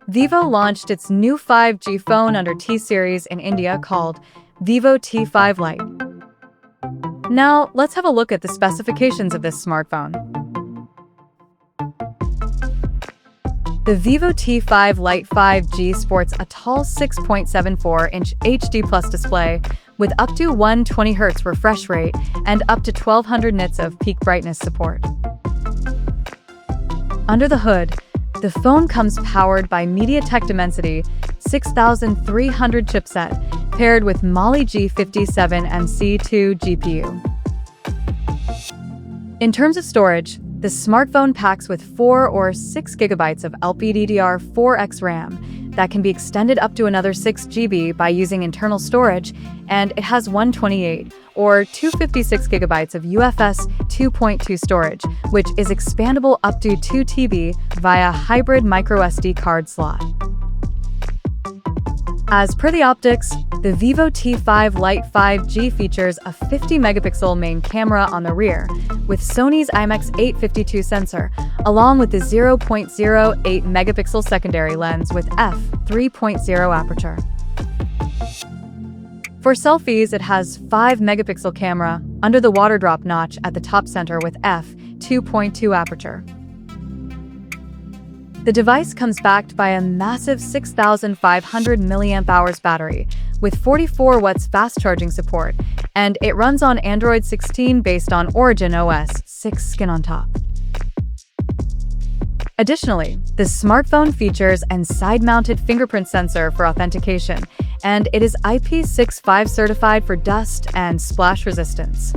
Vivo launched its new 5G phone under T-Series in India called Vivo T5 Lite. Now, let's have a look at the specifications of this smartphone. The Vivo T5 Lite 5G sports a tall 6.74-inch HD+ display with up to 120Hz refresh rate and up to 1200 nits of peak brightness support. Under the hood, the phone comes powered by MediaTek Dimensity 6300 chipset paired with Mali G57 and C2 GPU. In terms of storage, the smartphone packs with 4 or 6 GB of LPDDR4X RAM that can be extended up to another 6 GB by using internal storage, and it has 128 or 256 GB of UFS 2.2 storage, which is expandable up to 2 TB via hybrid microSD card slot. As per the optics, the Vivo T5 Lite 5G features a 50-megapixel main camera on the rear, with Sony's IMX852 sensor, along with the 0.08-megapixel secondary lens with f3.0 aperture. For selfies, it has 5-megapixel camera under the water drop notch at the top center with f2.2 aperture. The device comes backed by a massive 6,500 mAh battery with 44 watts fast charging support, and it runs on Android 16 based on Origin OS 6 skin on top. Additionally, the smartphone features a side-mounted fingerprint sensor for authentication, and it is IP65 certified for dust and splash resistance.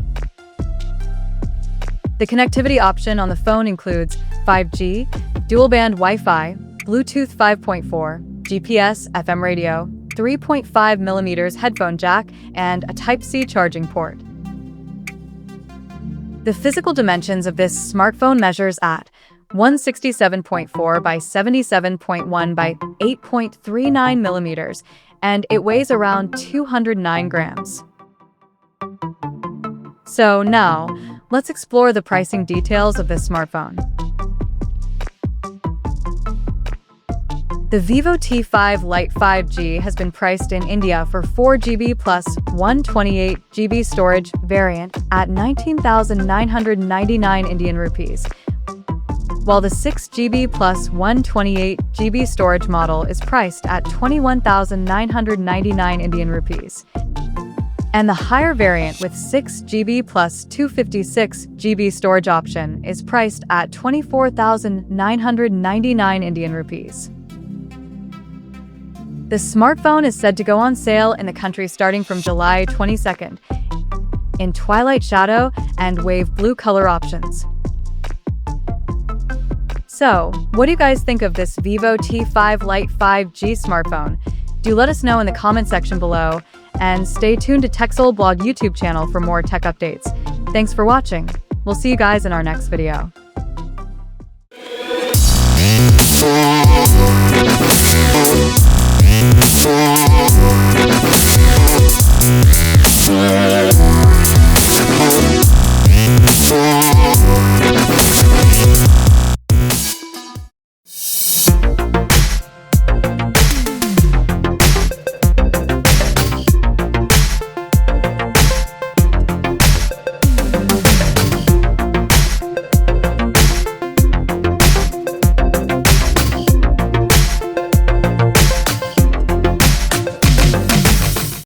The connectivity option on the phone includes 5G, dual-band Wi-Fi, Bluetooth 5.4, GPS, FM radio, 3.5mm headphone jack, and a Type-C charging port. The physical dimensions of this smartphone measures at 167.4 by 77.1 by 8.39mm, and it weighs around 209 grams. So now, let's explore the pricing details of this smartphone. The Vivo T5 Lite 5G has been priced in India for 4GB plus 128GB storage variant at 19,999 Indian rupees, while the 6GB plus 128GB storage model is priced at 21,999 Indian rupees. And the higher variant with 6GB plus 256GB storage option is priced at 24,999 Indian rupees. The smartphone is said to go on sale in the country starting from July 22nd in Twilight Shadow and Wave Blue color options. So, what do you guys think of this Vivo T5 Lite 5G smartphone? Do let us know in the comment section below, and stay tuned to TechSole Blog YouTube channel for more tech updates. Thanks for watching. We'll see you guys in our next video. Yeah.